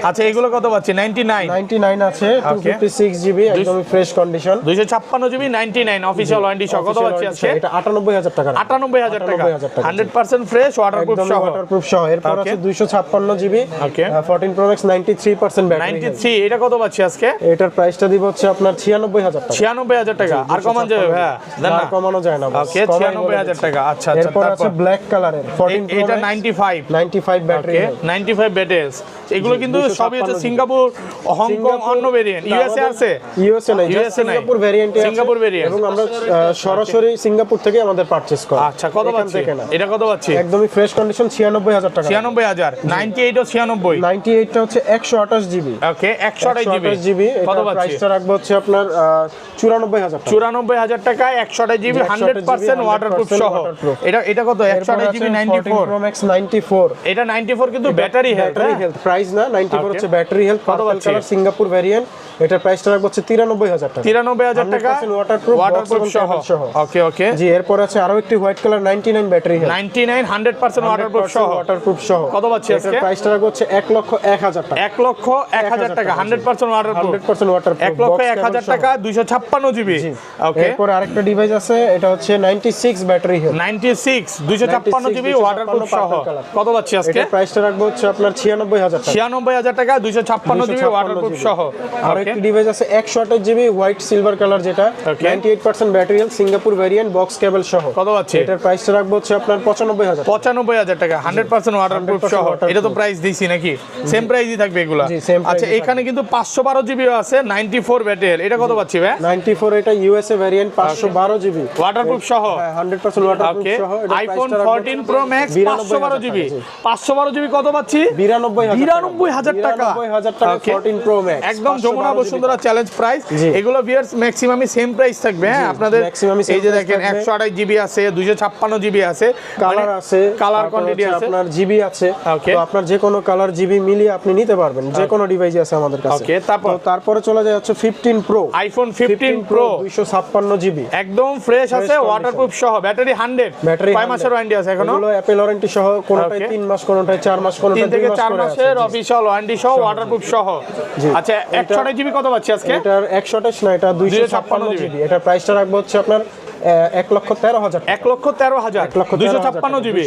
আচ্ছা এগুলো কত পাচ্ছি? 99 আছে 256 জিবি একদম fresh condition. 256 GB 99 official warranty সহ কত পাচ্ছি আজকে? এটা 98000 টাকা। 98000 টাকা 100% ফ্রেশ ওয়াটারপ্রুফ সহ। এরপর আছে 256 জিবি 14 Pro Max 93% ব্যাটারি। 93 এটা কত পাচ্ছি আজকে? এটার প্রাইসটা দিব হচ্ছে আপনার 96000 টাকা। 96000 টাকা আর কমান যাবে ভাই? না কমানো যায় না না বস। ওকে 96000 টাকা। আচ্ছা আচ্ছা, এরপর আছে তারপর ব্ল্যাক কালারের 14 Pro এটা Max, 95 ব্যাটারি। ওকে 95 ব্যাটারি। এগুলো কিন্তু সবই হচ্ছে সিঙ্গাপুর, হংকং, অন্য ভেরিয়েন্ট। ইউএসএ আছে? ইউএসএ নাই, USA জাস্ট নাই। সিঙ্গাপুর ভেরিয়েন্টে আছে। Singapore variant। এবং আমরা সরাসরি সিঙ্গাপুর থেকে আমাদের পারচেজ করি। আচ্ছা, কত এখান পাচ্ছি থেকে না। এটা? কত পাচ্ছি? একদমই ফ্রেশ কন্ডিশন 96000 টাকা। 96000। 98 ও 96। 98 টা হচ্ছে 128 জিবি। ওকে 128 জিবি। কত এটা পাচ্ছি? প্রাইসটা রাখবো হচ্ছে আপনার 94000 টাকা। 94000 টাকায় 128 জিবি 100% ওয়াটারপ্রুফ সহ। এটা কত? 128 জিবি 94 Pro Max 94। এটা 94 কিন্তু battery health. Battery health price না, 94 হচ্ছে ব্যাটারি হেলথ। কত পার্পল পাচ্ছি? Colour Singapore variant. এটার প্রাইসটা রাখবো হচ্ছে 93000 টাকা। 93000 টাকা 100% ওয়াটারপ্রুফ সহ। ওকে ওকে জি, এরপর আছে আরো একটি white colour 99 battery health. 99 100% waterproof সহ। ওয়াটারপ্রুফ সহ। কত পাচ্ছি আজকে? এটার প্রাইসটা রাখবো হচ্ছে 1,01,000 টাকা। 1,01,000 টাকা 100% ওয়াটারপ্রুফ। 100% ওয়াটারপ্রুফ। 1,01,000 টাকা 256 জিবি। ওকে এরপর আরেকটা ডিভাইস আছে, এটা হচ্ছে 96 ব্যাটারি হেলথ। 96 256 জিবি ওয়াটারপ্রুফ সহ। কত পাচ্ছি আজকে? এটার প্রাইসটা রাখবো হচ্ছে আপনার 96000 টাকা। 96000 টাকা 256 জিবি ওয়াটারপ্রুফ সহ। আর একটি ডিভাইস আছে 128 জিবি হোয়াইট সিলভার কালার, যেটা 98% battery health, Singapore variant, box কেবল সহ। কত পাচ্ছি? এটার প্রাইসটা রাখবো হচ্ছে আপনার 95000 টাকা। 95000 টাকা 100% ওয়াটারপ্রুফ সহ। এটা তো প্রাইস দিছি নাকি? সেম প্রাইসই থাকবে এগুলা? জি, same price আচ্ছা, ই এখানে কিন্তু 512 জিবি আছে 94 ব্যাটারি। এটা কত পাচ্ছি ভাই? 94 এটা ইউএসএ ভেরিয়েন্ট 512 জিবি ওয়াটারপ্রুফ সহ। হ্যাঁ 100% ওয়াটারপ্রুফ ওকে সহ। এটা আইফোন প্রাইসটা রাখবো 14 প্রো ম্যাক্স 512 জিবি। 512 জিবি কত পাচ্ছি? 92000 টাকা। 92000 টাকা Okay. 14 pro max. একদম যমুনা বসুন্ধরা চ্যালেঞ্জ প্রাইস। জি। এগুলো ভিউয়ার্স ম্যাক্সিমামই সেম প্রাইস থাকবে। হ্যাঁ, আপনাদের maximum-ই same এই যে price দেখেন থাকবে। 128 জিবি আছে, 256 জিবি আছে, কালার আছে, কালার তারপর কোয়ান্টিটি হচ্ছে আছে। আপনার জিবি আছে। Okay. তো আপনার যে কোনো কালার জিবি মিলিয়ে আপনি নিতে পারবেন, যে কোনো ডিভাইস আছে আমাদের কাছে। Okay, তারপর? তো তারপরে চলে যায় হচ্ছে 15 প্রো। IPhone 15 pro 256 GB. একদম ফ্রেশ আছে, condition। ওয়াটারপ্রুফ সহ, ব্যাটারি 100। ব্যাটারি কয় মাসের ওয়ারেন্টি আছে এখনো? এগুলো অ্যাপল ওয়ারেন্টি সহ, কোনটায় Okay. 3 মাস, কোনটায় 4 মাস, কোনটায় 3 থেকে 2 মাস 4 করে আছে। মাসের অফিশিয়াল ওয়ারেন্টি সহ, ওয়াটারপ্রুফ সহ। জি। আচ্ছা, 128 জিবি কত পাচ্ছি আজকে? এটার 128 না, এটা 256 জিবি। এটার প্রাইসটা রাখবো হচ্ছে আপনার 1,13,000 টাকা। 1,13,000 256 জিবি।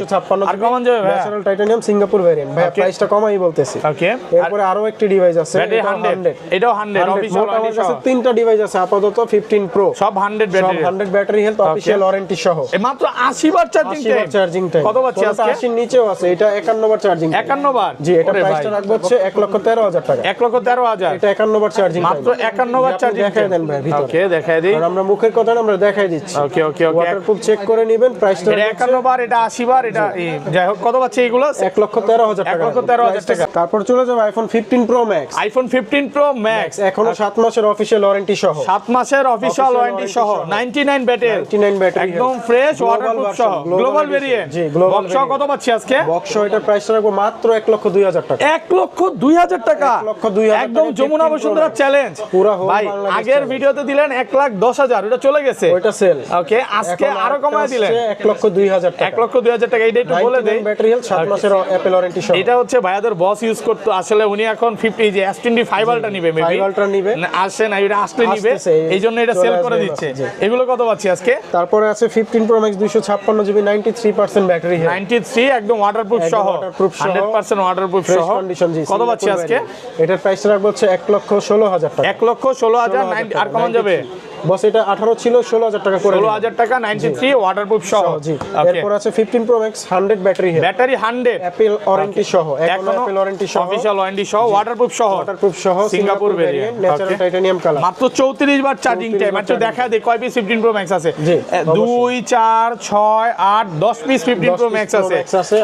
আর কমান যাবে ভাই? Natural titanium Singapore variant. ভাই প্রাইসটা কমাই বলতেছি। ওকে, এরপরে আরো একটি ডিভাইস আছে, ব্যাটারি এটাও 100। এটাও 100 অফিশিয়াল মোট আমার ওয়ারেন্টি সহ। কাছে 3টা ডিভাইস আছে আপাতত 15 প্রো, সব 100 সব battery. 100 battery health, official warranty সহ। এই মাত্র 80 বার চার্জিং 80 বার টাইম। Charging time. কত পাচ্ছি আজকে? 80 নিচেও আছে, এটা 51 বার চার্জিং। 51 বার? জি, এটা ওরে প্রাইসটা ভাই। রাখবো হচ্ছে 1,13,000 টাকা। 1,13,000 এটা 51 বার চার্জিং মাত্র 51 বার চার্জিং দেখাই দেন ভাই ভিতরে। ওকে, দেখাই দিই। আর আমরা মুখের কথা না, আমরা দেখাই দিচ্ছি। ওকে ওকে ওকে, ওয়াটারপ্রুফ চেক করে নেবেন। প্রাইসটা এটা 51 বার, এটা 80 বার, এটা যাই হোক। কত পাচ্ছি এগুলো? 1,13,000 টাকা। 1,13,000 টাকা। তারপর চলে যাবে iPhone 15 pro max. IPhone 15 pro max এখনো 7 মাসের অফিশিয়াল ওয়ারেন্টি সহ। 7 মাসের অফিশিয়াল ওয়ারেন্টি সহ, 99 ব্যাটারি, 99 ব্যাটারি, একদম ফ্রেশ, ওয়াটারপ্রুফ সহ, গ্লোবাল ভেরিয়েন্ট। জি, গ্লোবাল বক্স কত পাচ্ছি আজকে? বক্স এটার প্রাইসটা রাখবো মাত্র 1,02,000 টাকা। 1,02,000 টাকা। 1,02,000 একদম টাকা, যমুনা 15 বসুন্ধরা Pro চ্যালেঞ্জ। পুরা হোল ভাই বাংলাদেশ আগের challenge। ভিডিওতে দিলেন 1,10,000, ওটা চলে গেছে। ওইটা সেল। ওকে, আজকে আরো কমায় দিলেন 1,02,000 টাকা। 1,02,000 টাকা। এটা একটু বলে দেই। ব্যাটারি হেলথ, 7 মাসের অ্যাপল ওয়ারেন্টি সহ। এটা হচ্ছে ভাইয়াদের বস ইউজ করতে, আসলে উনি এখন 50 যে S25 আলটা নিবে, মেবি 5 আলট্রা নিবে। আসে না, এটা আসলে নিবে, আসতেছে, এই জন্য এটা চলে সেল আসবে করে এই দিচ্ছে। মাসে, জি। এগুলো কত পাচ্ছি আজকে? তারপরে আছে 15 pro max 256 GB 93% battery health. 93 একদম ওয়াটারপ্রুফ সহ, waterproof সহ, 100% ওয়াটারপ্রুফ ফ্রেশ সহ। কন্ডিশন। জি, কত পাচ্ছি সিঙ্গাপুর আজকে? variant। এটার প্রাইসটা রাখবো হচ্ছে 1,16,000 টাকা। 1,16,000 90। আর কমন যাবে? বস এটা 18 ছিল, 16,000 টাকা করে দিন। 16,000 টাকা 93 ওয়াটারপ্রুফ সহ। জি। ওকে, এরপর আছে 15 pro max 100 battery health, battery 100, Apple warranty সহ। এখনো অ্যাপল ওয়ারেন্টি সহ, অফিশিয়াল ওয়ারেন্টি সহ, ওয়াটারপ্রুফ সহ, ওয়াটারপ্রুফ সহ, Singapore variant, natural titanium colour. মাত্র 34 বার চার্জিং 34 টাইম। বার একটু দেখা দে কয় পিস 15 প্রো ম্যাক্স আছে? জি, 2 4 6 8 10 পিস 15 প্রো ম্যাক্স আছে।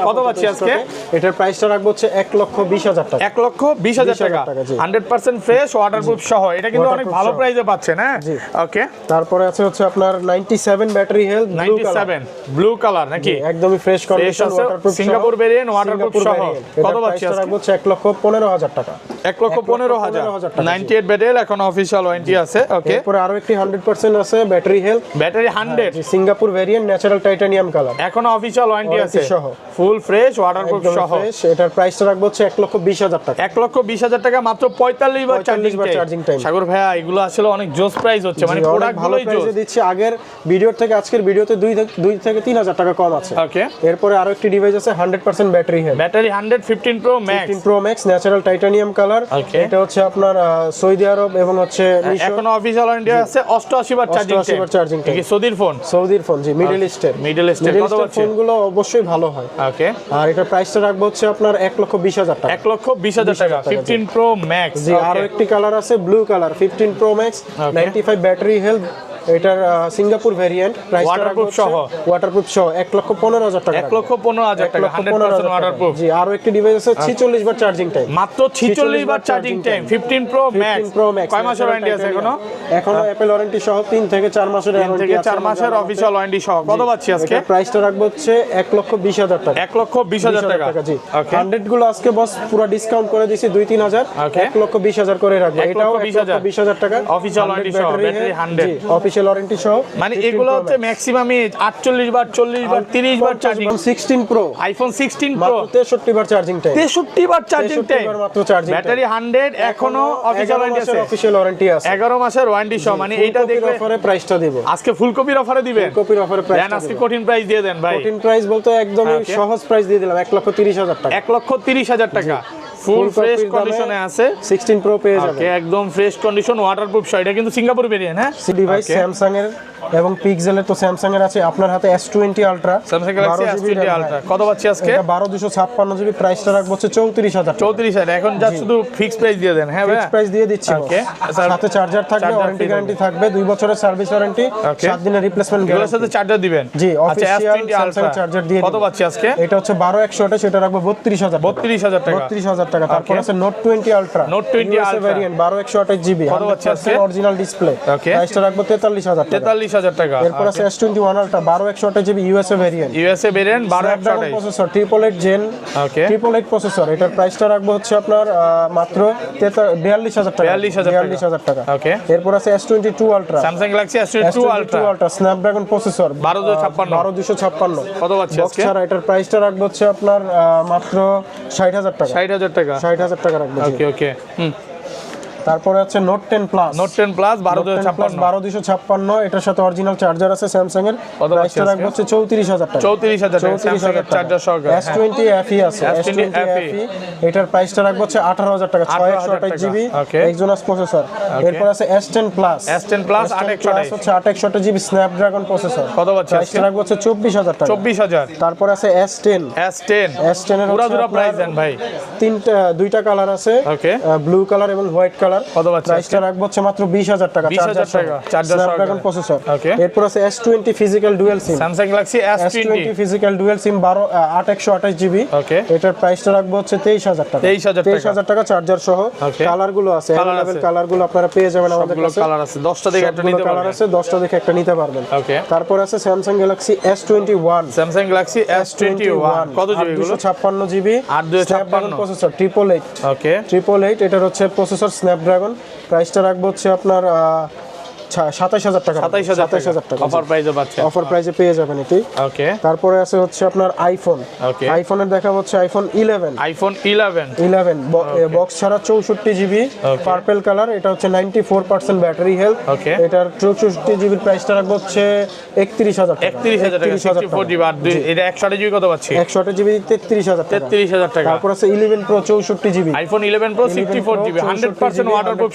কত পাচ্ছি আজকে? এটার প্রাইসটা রাখবো হচ্ছে 1,20,000 টাকা। 1,20,000 টাকা, টাকা, জি। 100% ফ্রেশ, ওয়াটারপ্রুফ সহ। এটা কিন্তু অনেক Waterproof ভালো সহ। প্রাইসে পাচ্ছেন। হ্যাঁ, জি। ওকে। তারপরে আছে হচ্ছে আপনার 97 battery health, blue colour. 97 blue colour নাকি? একদমই ফ্রেশ কন্ডিশন, আছে, ওয়াটারপ্রুফ সিঙ্গাপুর ভেরিয়েন্ট, ওয়াটারপ্রুফ সহ। কত পাচ্ছি আজকে? রাখবো হচ্ছে 1,15,000 টাকা। 1,15,000 98 ব্যাটারি, এখন অফিশিয়াল ওয়ারেন্টি আছে। ওকে, এরপরে আরো একটি 100% আছে battery health, battery 100, Singapore variant, natural titanium colour, এখন অফিশিয়াল ওয়ারেন্টি আছে সহ। ফুল ফ্রেশ, ওয়াটারপ্রুফ একদম সহ। ফ্রেশ। এটার প্রাইসটা রাখবো হচ্ছে 1,20,000 টাকা। 1,20,000 টাকা, মাত্র 45 বার 45 বার চার্জিং charging টাইম। time। সাগর ভাইয়া এগুলো আসলে অনেক জোস প্রাইস হচ্ছে, মানে প্রোডাক্টগুলোই প্রাইসে দিচ্ছি। আগের ভিডিওর থেকে আজকের ভিডিওতে 2 থেকে 3000 টাকা কম আছে। ওকে, এরপরে আরো একটি ডিভাইস আছে 100% battery health, battery 100 15 pro max, 15 pro max natural titanium colour. এটা হচ্ছে আপনার সৌদি আরব এবং হচ্ছে এখনো অফিশিয়াল ওয়ারেন্টি আছে 88 বার চার্জিং টাইম। কি সৌদির ফোন জি, মিডল ইস্টের কত পাচ্ছেন? ফোনগুলো অবশ্যই ভালো হয়। ওকে, আর এটা প্রাইসটা রাখবো হচ্ছে আপনার 1,20,000 টাকা, 1,20,000 টাকা 15 প্রো ম্যাক্স। জি, আরো একটি কালার আছে blue colour 15 pro max 95 battery health, এটার সিঙ্গাপুর ভেরিয়েন্ট, ওয়াটারপ্রুফ সহ 1,15,000 টাকা, 1,15,000 টাকা 100% ওয়াটারপ্রুফ। জি, আরো একটি ডিভাইস আছে 46 বার চার্জিং টাইম, মাত্র 46 বার চার্জিং টাইম 15 প্রো ম্যাক্স। কয় মাসের ওয়ারেন্টি আছে এখনো অ্যাপল ওয়ারেন্টি সহ 3 থেকে 4 মাসের ওয়ারেন্টি আছে, 4 মাসের অফিশিয়াল ওয়ারেন্টি সহ। কত পাচ্ছি আজকে? প্রাইসটা রাখবো হচ্ছে 1,20,000 টাকা, 1,20,000 টাকা। জি, 100 গুলো আজকে বস পুরো ডিসকাউন্ট করে দিয়েছি 2-3 হাজার, 1,20,000 করে রাখবো। এটাও 1,20,000 টাকা অফিশিয়াল ওয়ারেন্টি সহ, ব্যাটারি 100, জি, অফিশিয়াল ওয়ারেন্টি সহ। মানে এগুলো হচ্ছে ম্যাক্সিমামই 48 বার 40 বার 30 বার চার্জিং। 16 প্রো, আইফোন 16 প্রো মাত্র 63 বার চার্জিং টাইম, 63 বার চার্জিং টাইম মাত্র চার্জিং, ব্যাটারি 100, এখনো অফিশিয়াল ওয়ারেন্টি আছে, অফিশিয়াল ওয়ারেন্টি আছে 11 মাসের ওয়ারেন্টি সহ। মানে এইটা দেখলে অফারে প্রাইসটা দেব আজকে ফুলকপির অফারে দিবেন, ফুলকপির অফারে প্রাইস দেন আজকে কঠিন প্রাইস দিয়ে দেন ভাই। কঠিন প্রাইস বলতে একদমই সহজ প্রাইস দিয়ে দিলাম 1,30,000 টাকা, 1,30,000 টাকা ফুল ফ্রেশ কন্ডিশনে আছে। 16 প্রো পেয়ে যাবেন। ওকে, একদম ফ্রেশ কন্ডিশন, ওয়াটারপ্রুফ সহ। এটা কিন্তু সিঙ্গাপুর ভেরিয়েন্ট। হ্যাঁ, ডিভাইস স্যামসাং এর এবং পিক্সেলের, তো স্যামসাং এর আছে আপনার হাতে S20 ultra, Samsung Galaxy S20 ultra. কত পাচ্ছি আজকে? এটা 1256 জিবি, প্রাইসটা রাখবো হচ্ছে 34,000 টাকা। 34,000 এখন যা শুধু ফিক্স প্রাইস দিয়ে দেন। হ্যাঁ ভাই, ফিক্স প্রাইস দিয়ে দিচ্ছি। ওকে, সাথে চার্জার থাকবে, ওয়ারেন্টি গ্যারান্টি থাকবে, 2 বছরের সার্ভিস ওয়ারেন্টি, 7 দিনের রিপ্লেসমেন্ট এগুলোর গ্যারান্টি। সাথে চার্জার দিবেন? জি, আচ্ছা, official S20 Samsung ultra charger দিয়ে কত পাচ্ছি আজকে? এটা হচ্ছে 12100, সেটা রাখবো 32,000 টাকা। 32,000 টাকা, 32,000 টাকা। তারপর আছে note 20 ultra, note 20 ultra variant 12128 GB, কত পাচ্ছি আজকে? অরিজিনাল ডিসপ্লে, ওকে, প্রাইসটা রাখবো 43,000 টাকা। 43,000 টাকা। এরপর আছে S21 ultra 12128 GB, USA variant, USA variant 1228 processor, 888 gen, okay, 888 processor. এটার প্রাইসটা রাখবো হচ্ছে আপনার মাত্র 42,000 টাকা, 42,000 টাকা। ওকে, এরপর আছে S22 ultra, Samsung Galaxy S22 ultra, Snapdragon processor, 12256। কত পাচ্ছি আজকে? ছাড়া এটার প্রাইসটা রাখবো হচ্ছে আপনার মাত্র 60,000 টাকা, 60,000 টাকা, 60,000 টাকা রাখবো। ওকে ওকে। তারপরে আছে নোট 10 প্লাস, নোট 10 প্লাস 12256, এটার সাথে অরিজিনাল চার্জার আছে স্যামসাং এর, প্রাইসটা রাখবো হচ্ছে 34,000 টাকা, 34,000 টাকা স্যামসাং এর চার্জার সহ। S20 FE আছে, S20 FE, এটার প্রাইসটা রাখবো হচ্ছে 18,000 টাকা, 628 জিবি, এক্সোনাস প্রসেসর। এরপর আছে S10 প্লাস, S10 প্লাস 828 হচ্ছে 828 জিবি স্ন্যাপড্রাগন প্রসেসর, কত পাচ্ছি? প্রাইসটা রাখবো হচ্ছে 24,000 টাকা, 24,000। তারপর আছে S10 S10 এর পুরো প্রাইস দেন ভাই। দুইটা কালার আছে, ওকে, ব্লু কালার এবং হোয়াইট কালার। কত পাচ্ছি? প্রাইসটা রাখবো হচ্ছে মাত্র 20,000 টাকা, 20,000 টাকা, চার্জার সহ, স্ন্যাপড্রাগন প্রসেসর। ওকে, এরপর আছে S20 physical dual SIM, Samsung Galaxy S20 physical dual SIM 8128 GB, okay, এটার প্রাইসটা রাখবো হচ্ছে 23,000 টাকা, 23,000 টাকা চার্জার সহ। কালার গুলো আছে, अवेलेबल কালার গুলো আপনারা পেয়ে যাবেন আমাদের কাছে, কালার আছে 10টা দেখে একটা নিতে কালার পারবেন, আছে 10টা দেখে একটা নিতে পারবেন। ওকে, তারপর আছে Samsung Galaxy S21, Samsung Galaxy S21 কত জিবি এগুলো? 256 জিবি, 856 প্রসেসর, 888, ওকে, 888, এটার হচ্ছে প্রসেসর স্ন্যাপড্রাগন, প্রাইসটা রাখবো হচ্ছে আপনার 27,000 টাকা, 27,000 টাকা অফার প্রাইসে পাচ্ছেন, অফার প্রাইসে পেয়ে যাবেন এটি। ওকে, তারপরে আছে হচ্ছে আপনার আইফোন, ওকে, আইফোনের দেখা হচ্ছে আইফোন 11, আইফোন 11 বক্স ছাড়া 64 জিবি, পার্পল কালার, এটা হচ্ছে 94% ব্যাটারি হেলথ, ওকে, এটার 64 জিবির প্রাইসটা রাখবো হচ্ছে 31,000 টাকা, 31,000 টাকা, 64 জিবি। আর এটা 128 জিবি কত পাচ্ছি? 128 জিবি 33,000 টাকা, 33,000 টাকা। তারপর আছে 11 pro 64 GB, iPhone 11 pro 64 GB 100% waterproof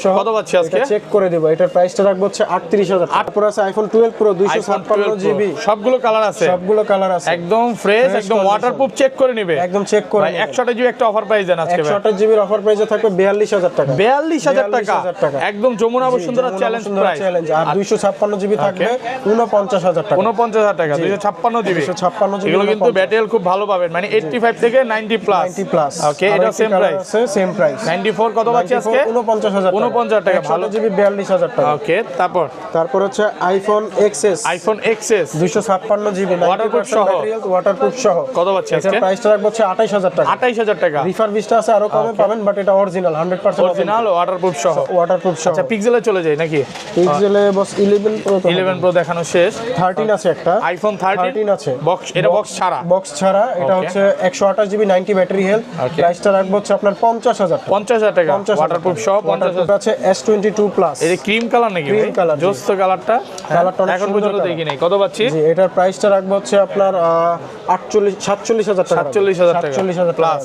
সহ, কত পাচ্ছি আজকে? চেক করে দেব, এটার প্রাইসটা রাখবো হচ্ছে 38,000 টাকা। তারপর আছে আইফোন 12 প্রো 256 জিবি, সবগুলো কালার আছে, সবগুলো কালার আছে, একদম ফ্রেশ, একদম ওয়াটারপ্রুফ, চেক করে নিবে, একদম চেক করে। ভাই 128 জিবি একটা অফার প্রাইস দেন আজকে। 128 জিবির অফার প্রাইসে থাকবে 42,000 টাকা, 42,000 টাকা, একদম যমুনা বসুন্ধরা চ্যালেঞ্জ প্রাইস। আর 256 জিবি থাকবে 49,000 টাকা, 49,000 টাকা, 256 জিবি, 256 জিবি। এগুলো কিন্তু ব্যাটারি খুব ভালো পাবেন, মানে 85 থেকে 90 প্লাস। ওকে, এটা সেম প্রাইস, সেম প্রাইস। 94 কত পাচ্ছি আজকে? 49,000 টাকা, ভালো জিবি 42,000 টাকা। ওকে, তারপর হচ্ছে আইফোন এক্সএস, 256 জিবি, ওয়াটারপ্রুফ সহ, ওয়াটারপ্রুফ সহ, কত পাচ্ছি আজকে? এটার প্রাইসটা রাখবো হচ্ছে 28,000 টাকা, 28,000 টাকা। রিফারবিশড আছে, আরো কমে পাবেন, বাট এটা অরিজিনাল 100% অরিজিনাল ওয়াটারপ্রুফ সহ, ওয়াটারপ্রুফ সহ। আচ্ছা, পিক্সেলে চলে যাই নাকি? পিক্সেলে বস 11 প্রো, 11 প্রো দেখানো শেষ, 13 আছে একটা, আইফোন 13 আছে, বক্স, এটা বক্স ছাড়া, বক্স ছাড়া, এটা হচ্ছে 128 জিবি 90 ব্যাটারি হেলথ, প্রাইসটা রাখবো হচ্ছে আপনার 50,000 টাকা, 50,000 টাকা, ওয়াটারপ্রুফ সহ 50,000 আছে। S22 প্লাস, এই ক্রিম কালার নাকি Cream color, জি। জোস্ত কালারটা কালারটা অনেক এখন সুন্দর পর্যন্ত colour। দেখি নাই। কত পাচ্ছি? জি এটার প্রাইসটা রাখবো হচ্ছে আপনার 47,000 টাকা। 47,000 টাকা। 47,000 Plus।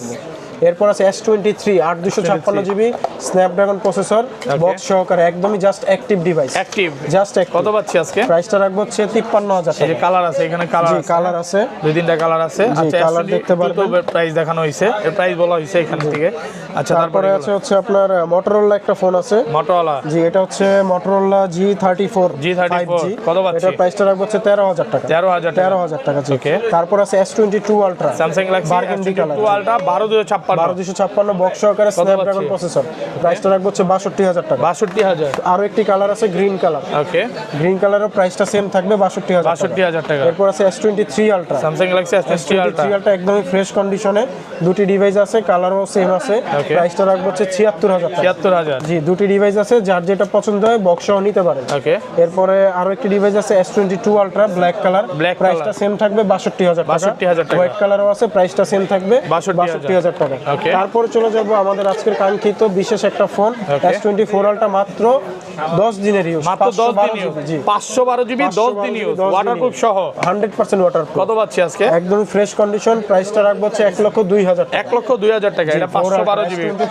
এরপর আছে S23 8256 GB Snapdragon processor box সহকারে একদমই just active device. Active just কত পাচ্ছি আজকে? প্রাইসটা রাখবো হচ্ছে 53,000 এই যে টাকা। কালার আছে, এখানে কালার জি আছে, কালার আছে। দুই তিনটা কালার আছে। আচ্ছা colour দেখতে পারবেন। প্রাইস দেখানো হয়েছে, এর প্রাইস বলা হয়েছে এখান থেকে। আচ্ছা তারপরে আছে হচ্ছে আপনার মোটরোলা একটা ফোন আছে। মোটরোলা জি এটা হচ্ছে মোটরোলা G34 G34 5G। কত পাচ্ছি? এটার প্রাইসটা রাখবো হচ্ছে 13,000 টাকা। 13,000 টাকা জি। Okay। তারপর আছে S22 ultra Samsung Galaxy burgundy colour ultra 12256 12256 box সহকারে স্ন্যাপড্রাগন পাচ্ছি? প্রসেসর। প্রাইসটা রাখবো হচ্ছে 62,000 টাকা। 62,000। আরো একটি কালার আছে গ্রিন কালার। ওকে, গ্রিন কালারের প্রাইসটা সেম থাকবে 62,000 টাকা। 62,000 টাকা। এরপর আছে S23 ultra Samsung Galaxy S23 ultra ultra একদমই ফ্রেশ কন্ডিশনে, দুটি ডিভাইস আছে, কালারও সেম আছে। Okay। প্রাইসটা রাখবো হচ্ছে 76,000 টাকা। 76,000। জি দুটি ডিভাইস আছে, যার যেটা পছন্দ হয় বক্সও নিতে পারেন। ওকে, এরপরে আরো একটি ডিভাইস আছে S22 ultra black colour. Black প্রাইসটা color। সেম থাকবে 62,000 টাকা। 62,000 টাকা। হোয়াইট কালারও আছে, প্রাইসটা সেম থাকবে 62,000 টাকা। Okay। তারপরে চলে যাব আমাদের আজকের কাঙ্ক্ষিত বিশেষ একটা ফোন Okay। S24 আলট্রা, মাত্র 10 দিনের ইউজ, মাত্র 10 দিন ইউজ, 512 জিবি 10 দিন ইউজ, ওয়াটারপ্রুফ সহ 100% ওয়াটারপ্রুফ। কত পাচ্ছি আজকে? একদমই ফ্রেশ কন্ডিশন। প্রাইসটা রাখবো হচ্ছে 1,02,000 টাকা। 1,02,000 টাকা। এটা 512 জিবি